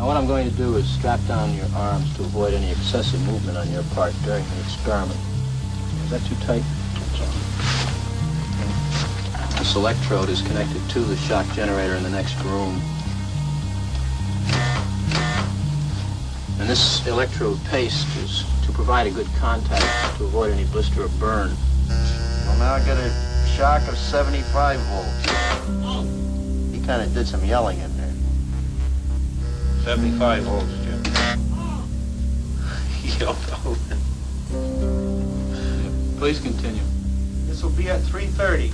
Now what I'm going to do is strap down your arms to avoid any excessive movement on your part during the experiment. Is that too tight? This electrode is connected to the shock generator in the next room. And this electrode paste is to provide a good contact to avoid any blister or burn. Well, now I get a shock of 75 volts. He kind of did some yelling in there. 75 volts, Jim. You don't know. Please continue. This will be at 3:30.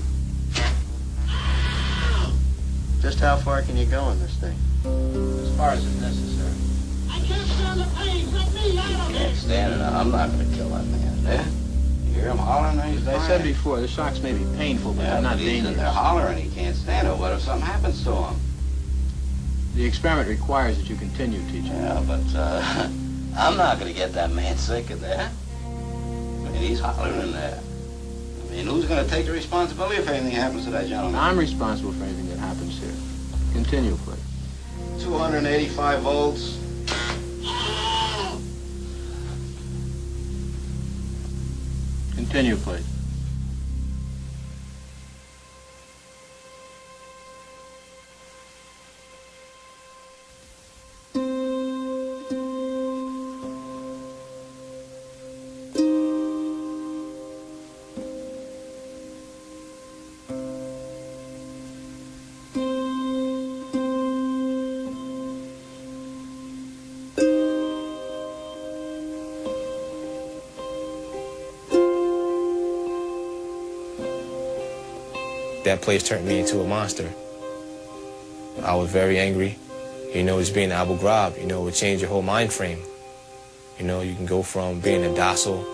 Just how far can you go in this thing? As far as is necessary. I can't stand the pain. Let me out of Can't it. stand it. I'm not going to kill that man. Yeah? You hear him hollering? As I said before, the shocks may be painful, but Yeah, they're not but he's in dangerous. there hollering. He can't stand it. What if something happens to him? The experiment requires that you continue, teacher. Yeah, but I'm not going to get that man sick in there. I mean, he's hollering in there. I mean, who's going to take the responsibility if anything happens to that gentleman? I'm responsible for anything that happens here. Continue, please. 285 volts. Continue, please. That place turned me into a monster. I was very angry. You know, just being Abu Ghraib, you know, it would change your whole mind frame. You know, you can go from being a docile,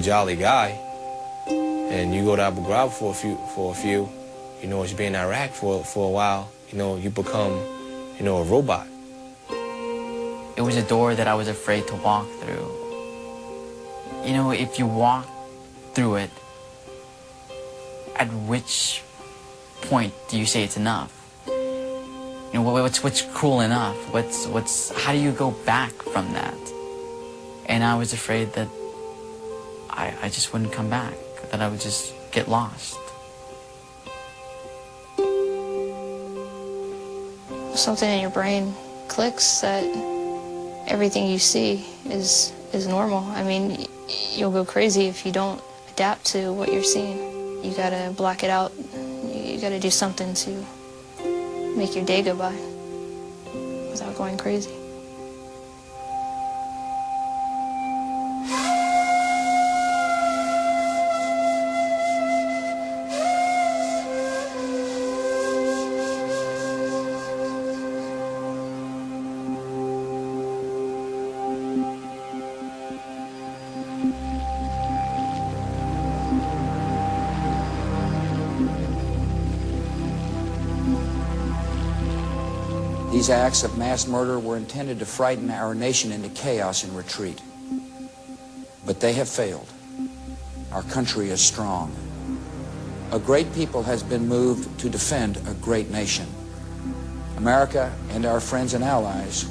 jolly guy, and you go to Abu Ghraib for a few, just being in Iraq for a while, you become, a robot. It was a door that I was afraid to walk through. If you walk through it, at which point do you say it's enough? What's cruel enough? How do you go back from that? And I was afraid that I just wouldn't come back, that I would just get lost. Something in your brain clicks that everything you see is normal. I mean, you'll go crazy if you don't adapt to what you're seeing. You gotta block it out. You gotta do something to make your day go by without going crazy. These acts of mass murder were intended to frighten our nation into chaos and retreat. But they have failed. Our country is strong. A great people has been moved to defend a great nation. America and our friends and allies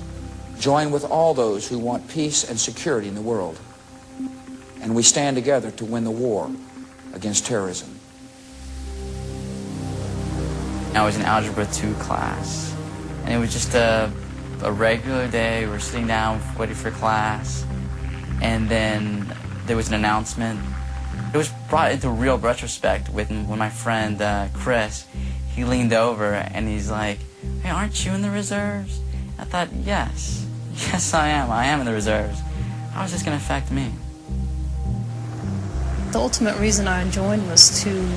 join with all those who want peace and security in the world. And we stand together to win the war against terrorism. I was in Algebra 2 class, and it was just a regular day. We were sitting down waiting for class, and then there was an announcement. It was brought into real retrospect when my friend Chris, he leaned over and he's like, "Hey, aren't you in the reserves?" I thought, yes I am. I am in the reserves. How is this going to affect me? The ultimate reason I joined was to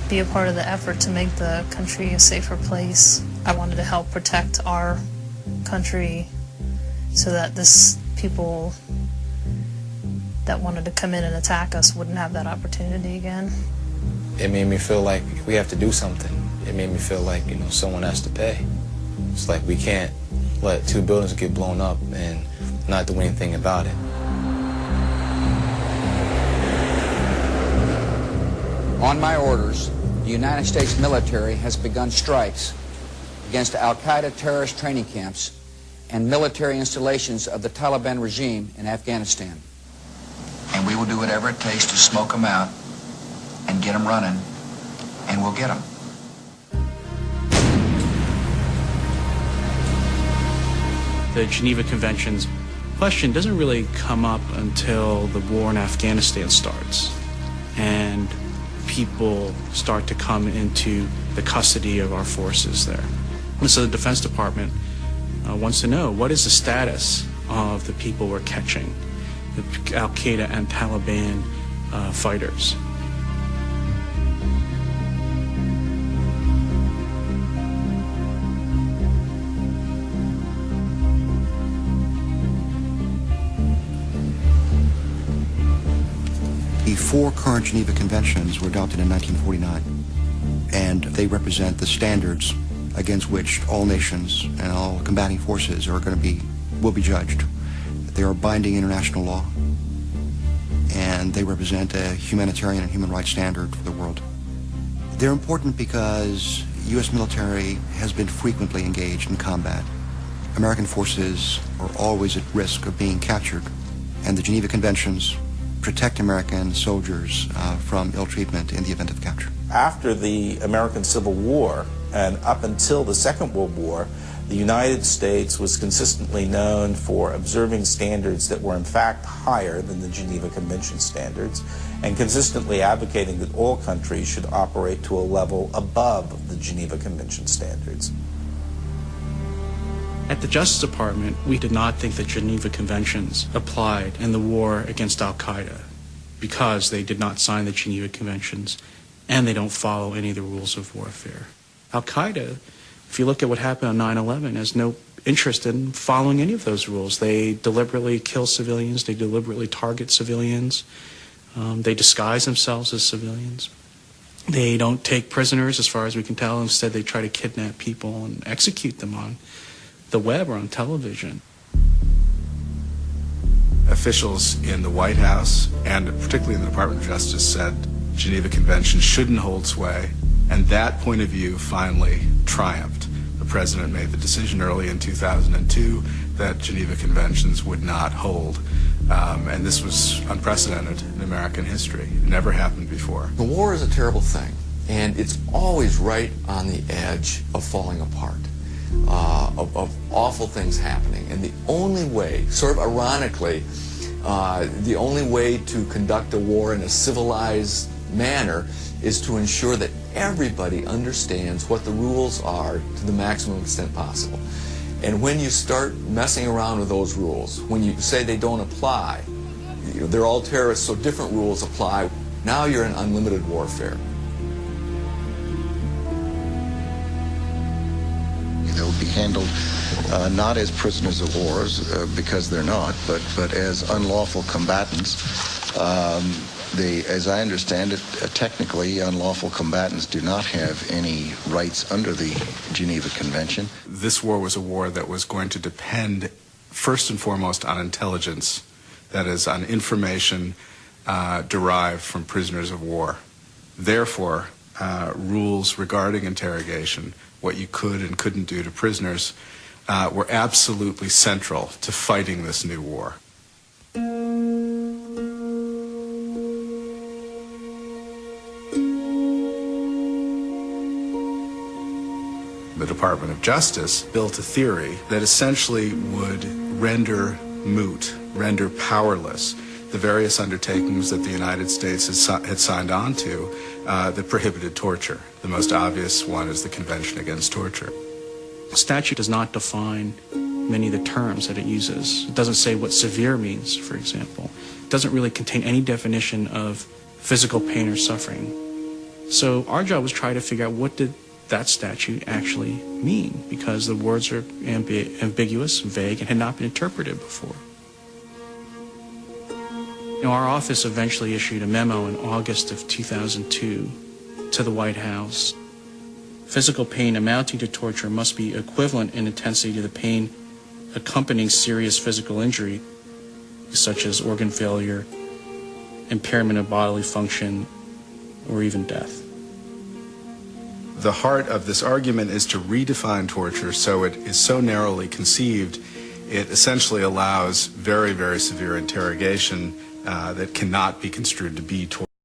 be a part of the effort to make the country a safer place. I wanted to help protect our country so that this people that wanted to come in and attack us wouldn't have that opportunity again. It made me feel like we have to do something. It made me feel like, someone has to pay. It's like we can't let 2 buildings get blown up and not do anything about it. On my orders, the United States military has begun strikes against al-Qaeda terrorist training camps and military installations of the Taliban regime in Afghanistan. And we will do whatever it takes to smoke them out and get them running, and we'll get them. The Geneva Convention's question doesn't really come up until the war in Afghanistan starts and people start to come into the custody of our forces there. And so the Defense Department wants to know, what is the status of the people we're catching, the al-Qaeda and Taliban fighters? The 4 current Geneva Conventions were adopted in 1949, and they represent the standards against which all nations and all combating forces will be judged. They are binding international law, and they represent a humanitarian and human rights standard for the world. They're important because U.S. military has been frequently engaged in combat. American forces are always at risk of being captured, and the Geneva Conventions protect American soldiers from ill treatment in the event of capture. After the American Civil War and up until the Second World War, the United States was consistently known for observing standards that were in fact higher than the Geneva Convention standards, and consistently advocating that all countries should operate to a level above the Geneva Convention standards. At the Justice Department, we did not think the Geneva Conventions applied in the war against al-Qaeda because they did not sign the Geneva Conventions and they don't follow any of the rules of warfare. Al-Qaeda, if you look at what happened on 9/11, has no interest in following any of those rules. They deliberately kill civilians, they deliberately target civilians, they disguise themselves as civilians. They don't take prisoners, as far as we can tell. Instead, they try to kidnap people and execute them on the web or on television. Officials in the White House and particularly in the Department of Justice said Geneva Convention shouldn't hold sway, and that point of view finally triumphed. The President made the decision early in 2002 that Geneva Conventions would not hold, and this was unprecedented in American history. It never happened before. The war is a terrible thing, and it's always right on the edge of falling apart. Of awful things happening. And the only way, sort of ironically, the only way to conduct a war in a civilized manner is to ensure that everybody understands what the rules are to the maximum extent possible. And when you start messing around with those rules, when you say they don't apply, they're all terrorists, so different rules apply, now you're in unlimited warfare. They'll be handled not as prisoners of war, because they're not, but as unlawful combatants. As I understand it, technically, unlawful combatants do not have any rights under the Geneva Convention. This war was a war that was going to depend first and foremost on intelligence, that is, on information derived from prisoners of war. Therefore, rules regarding interrogation, what you could and couldn't do to prisoners, were absolutely central to fighting this new war. The Department of Justice built a theory that essentially would render moot, render powerless, the various undertakings that the United States had signed on to that prohibited torture. The most obvious one is the Convention Against Torture. The statute does not define many of the terms that it uses. It doesn't say what severe means, for example. It doesn't really contain any definition of physical pain or suffering. So our job was try to figure out what did that statute actually mean, because the words are ambiguous, vague, and had not been interpreted before. Our office eventually issued a memo in August of 2002 to the White House. Physical pain amounting to torture must be equivalent in intensity to the pain accompanying serious physical injury, such as organ failure, impairment of bodily function, or even death. The heart of this argument is to redefine torture so it is so narrowly conceived, it essentially allows very, very severe interrogation that cannot be construed to be torture.